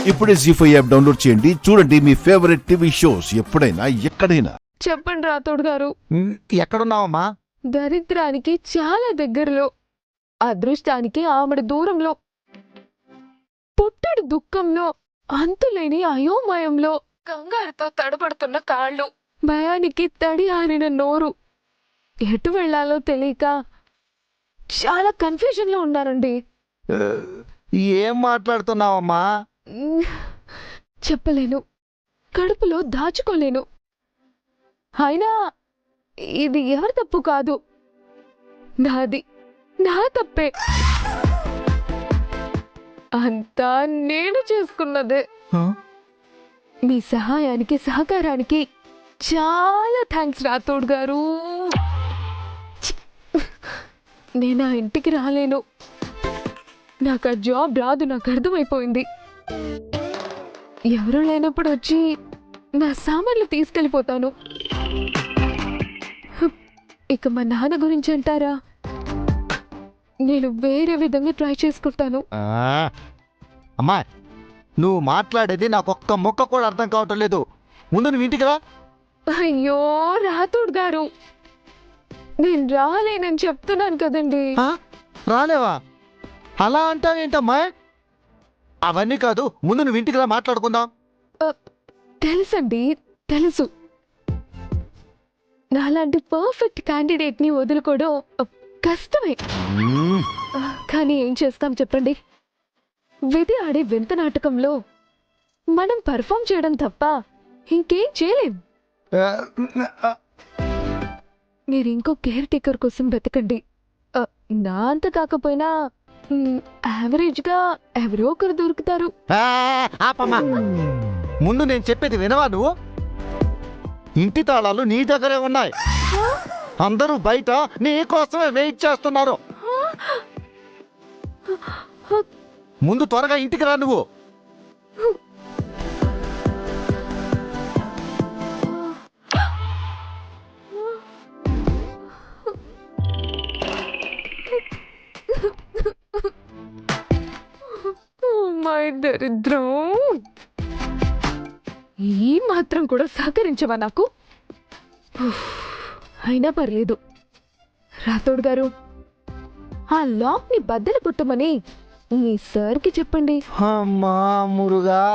ఇప్పుడే జీ5 app download చేయండి. చూడండి మీ ఫేవరెట్ టీవీ షోస్ ఎప్పుడైనా ఎక్కడైనా. చెప్పండి రాథోడ్ గారు. ఎక్కడున్నావమ్మా? దరిద్రానికి చాలా దగ్గరలో, అదృష్టానికి ఆమెడ దూరంలో, పుట్టడు దుఃఖంలో, అంతులేని అయోమయంలో, కంగారుతో తడబడుతున్న కాళ్ళు, భయానికి తడి ఆరిన నోరు, ఎటు వెళ్లాలో తెలియక చాలా కన్ఫ్యూజన్ లో ఉన్నారండి. ఏం మాట్లాడుతున్నావమ్మా? చెప్పలేను, కడుపులో దాచుకోలేను. అయినా ఇది ఎవరి తప్పు కాదు, నాది, నా తప్పే. అంతా నేను చేసుకున్నదే. మీ సహాయానికి సహకారానికి చాలా థ్యాంక్స్ రాథోడ్ గారు. నేను ఆ ఇంటికి రాలేను, నాకు ఆ జాబ్ రాదు, నాకు అర్థమైపోయింది. ఎవరు లేనప్పుడు వచ్చి నా సామాన్లు తీసుకెళ్ళిపోతాను. ఇక మా నాన్న గురించి అంటారా, నేను వేరే విధంగా ట్రై చేసుకుంటాను. అమ్మా, నువ్వు మాట్లాడేది నాకు ఒక్క మొక్క కూడా అర్థం కావటం లేదు. ముందు నువ్వు ఇంటికి రా. అయ్యో రాథోడ్ గారు, నేను రాలేనని చెప్తున్నాను కదండి. రాలేవా? అలా అంటావేంటమ్మా? అవన్నీ కాదు, ముందు నువ్వు ఇంటికి రా, మాట్లాడుకుందాం. తెలుసండి, తెలుసు. నాలాంటి పర్ఫెక్ట్ క్యాండిడేట్ ని వదులుకోవడం కష్టమే. కానీ ఏం చేస్తాం చెప్పండి, విధి ఆడే వింత నాటకంలో మనం పర్ఫామ్ చేయడం తప్ప ఇంకేం చేయలేం. మీరు ఇంకో కేర్ టేకర్ కోసం వెతకండి. నా అంత కాకపోయినా యావరేజ్ గా ఎవరో ఒకరు దొరుకుతారు. ఆపమ్మా, ముందు నేను చెప్పేది వినవా నువ్వు? ఇంటి తాళాలు నీ దగ్గరే ఉన్నాయి. అందరూ బయట నీ కోసమే వెయిట్ చేస్తున్నారు. ముందు త్వరగా ఇంటికి రా నువ్వు. మై దరిద్రం, ఈ మాత్రం కూడా సహకరించవా నాకు? అయినా పర్లేదు రాథోడ్ గారు, ఆ లాక్ ని బద్దలు కొట్టమని మీ సార్కి చెప్పండి. అమ్మా మురుగా,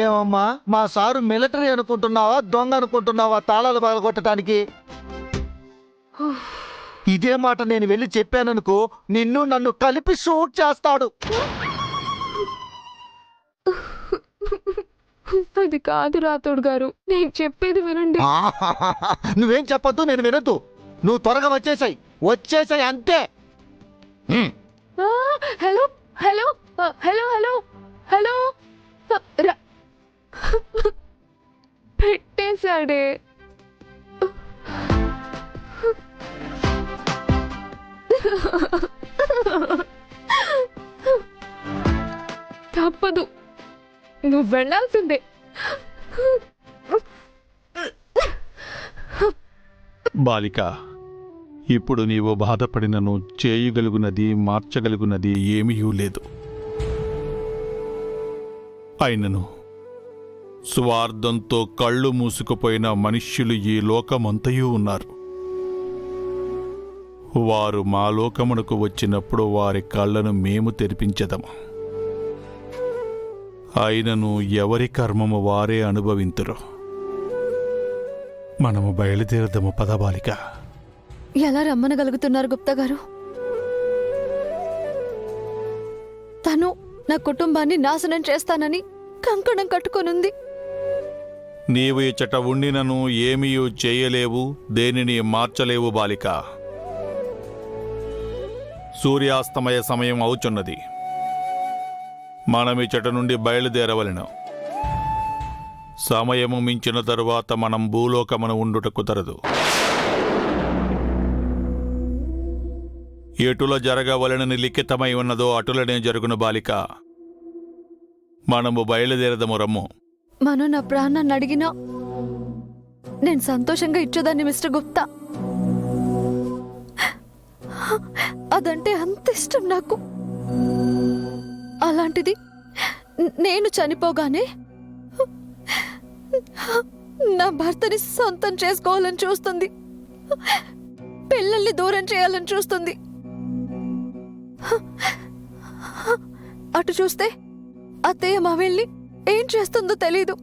ఏమమ్మా మా సారు మిలిటరీ అనుకుంటున్నావా, దొంగ అనుకుంటున్నావా తాళాలు పగలగొట్టడానికి? ఇదే మాట నేను వెళ్ళి చెప్పాననుకో, నిన్ను నన్ను కలిపి షూట్ చేస్తాడు. అది కాదు రాథోడ్ గారు, నేను చెప్పేది వినండి. నువ్వేం చెప్పొద్దు, నేను వినొద్దు. నువ్వు త్వరగా వచ్చేసాయి అంతే. Hello hello hello hello hello, పెట్టేశాడే. తప్పదు, నువ్వు వెళ్ళాల్సిందే. బాలిక, ఇప్పుడు నీవు బాధపడినను చేయగలుగునది మార్చగలుగునది ఏమీ లేదు. అయినను స్వార్థంతో కళ్ళు మూసుకుపోయిన మనుష్యులు ఈ లోకమంతయూ ఉన్నారు. వారు మా లోకమునకు వచ్చినప్పుడు వారి కళ్ళను మేము తెరిపించెదము. అయినను ఎవరి కర్మము వారే అనుభవింతురు. మనము బయలుదేరదము పద బాలిక. ఎలా రమ్మనగలుగుతున్నారు గుప్తా గారు? తను నా కుటుంబాన్ని నాశనం చేస్తానని కంకణం కట్టుకొనుంది. నీవు ఇచ్చట ఉండినను ఏమీయూ చేయలేవు, దేనిని మార్చలేవు బాలిక. సూర్యాస్తమయ సమయం అవుచున్నది. మనమిచ్చట నుండి బయలుదేరవలెను. సమయము మించిన తరువాత మనం భూలోకమును ఉండుట కుదరదు. ఎటుల జరగవలెనని లిఖితమై ఉన్నదో అటులనే జరుగును బాలిక. మనము బయలుదేరదము రమ్ము. మనం నా ప్రాణాన్ని అడిగినా నేను సంతోషంగా ఇచ్చేదాన్ని మిస్టర్ గుప్తా. అదంటే అంత ఇష్టం నాకు. అలాంటిది నేను చనిపోగానే నా భర్తని సొంతం చేసుకోవాలని చూస్తుంది, పిల్లల్ని దూరం చేయాలని చూస్తుంది. అటు చూస్తే అత్తయ్య మామయ్యల్ని ఏం చేస్తుందో తెలీదు.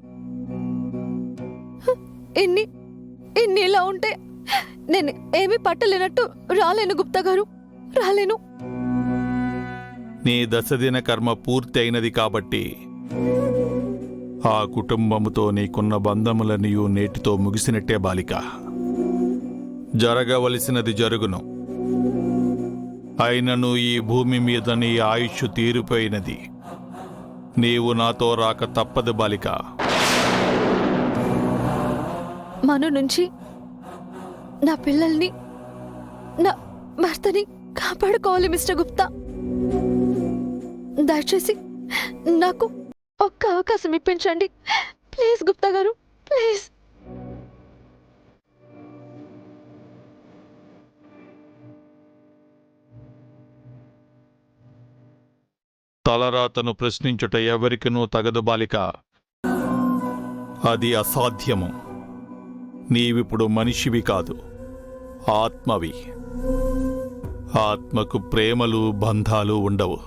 ఇన్ని ఇలా ఉంటే నేను ఏమీ పట్టలేనట్టు రాలేను గుప్తా గారు, రాలేను. నీ దశదిన కర్మ పూర్తి అయినది కాబట్టి ఆ కుటుంబముతో నీకున్న బంధములనియు నేటితో ముగిసినట్టే బాలిక. జరగవలసినది జరుగును. అయినను ఈ భూమి మీద నీ ఆయుష్ తీరిపోయినది. నీవు నాతో రాక తప్పదు బాలిక. మను నుంచి నా పిల్లల్ని, నా భర్తని కాపాడుకోవాలి మిస్టర్ గుప్తా. దయచేసి నాకు ఒక్క అవకాశం ఇప్పించండి ప్లీజ్ గుప్తా గారు, ప్లీజ్. తలరాతను ప్రశ్నించుట ఎవరికినూ తగదు బాలిక. అది అసాధ్యము. నీవిప్పుడు మనిషివి కాదు, ఆత్మవి. ఆత్మకు ప్రేమలు బంధాలు ఉండవు.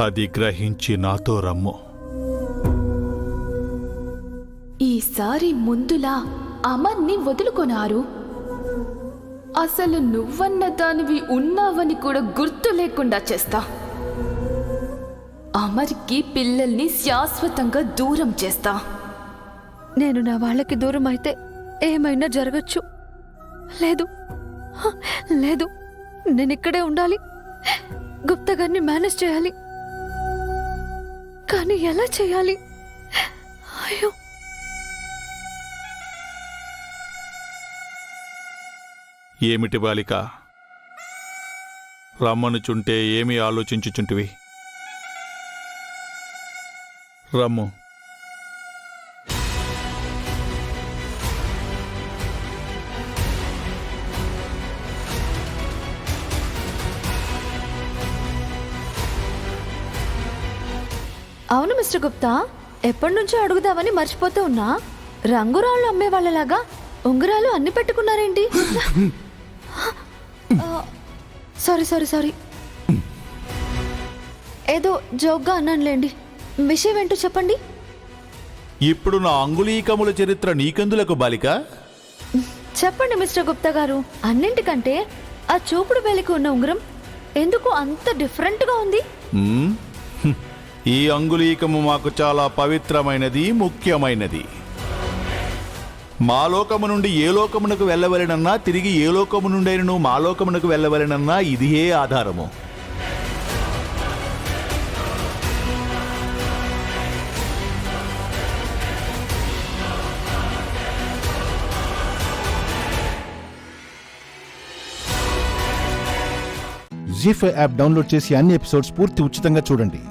అది గ్రహించి నాతో రమ్ము. ఈసారి ముందులా అమర్ని వదులుకొనారు. అసలు నువ్వన్న దానివి ఉన్నావని కూడా గుర్తు లేకుండా చేస్తా. అమర్కి పిల్లల్ని శాశ్వతంగా దూరం చేస్తా. నేను నా వాళ్ళకి దూరం అయితే ఏమైనా జరగచ్చు. లేదు లేదు, నేను ఇక్కడే ఉండాలి, గుప్తా గారిని మేనేజ్ చేయాలి. కానీ ఎలా చేయాలి? అయ్యో, ఏమిటి బాలిక, రమ్మనుచుంటే ఏమి ఆలోచించుచుంటివి? రమ్ము. అవును మిస్టర్ గుప్తా, ఎప్పటి నుంచో అడుగుదామని మర్చిపోతూ ఉన్నా. రంగురాళ్ళు అమ్మే వాళ్ళలాగా ఉంగరాలు అన్ని పెట్టుకున్నారేంటి? సారీ సారీ సారీ, ఏదో జోక్గా అన్నానులేండి. విషయం ఏంటో చెప్పండి. ఇప్పుడు నా అంగుళీకముల చరిత్ర నీకెందులకు బాలిక? చెప్పండి మిస్టర్ గుప్తా గారు. అన్నింటికంటే ఆ చూపుడు వేలికి ఉన్న ఉంగరం ఎందుకు అంత డిఫరెంట్గా ఉంది? ఈ అంగుళీకము మాకు చాలా పవిత్రమైనది, ముఖ్యమైనది. మా లోకము నుండి ఏ లోకమునకు వెళ్ళవలెనన్నా, తిరిగి ఏ లోకము నుండైనను మా లోకమునకు వెళ్ళవలెనన్నా ఇదియే ఆధారము. జీ5 యాప్ డౌన్లోడ్ చేసి అన్ని ఎపిసోడ్స్ పూర్తి ఉచితంగా చూడండి.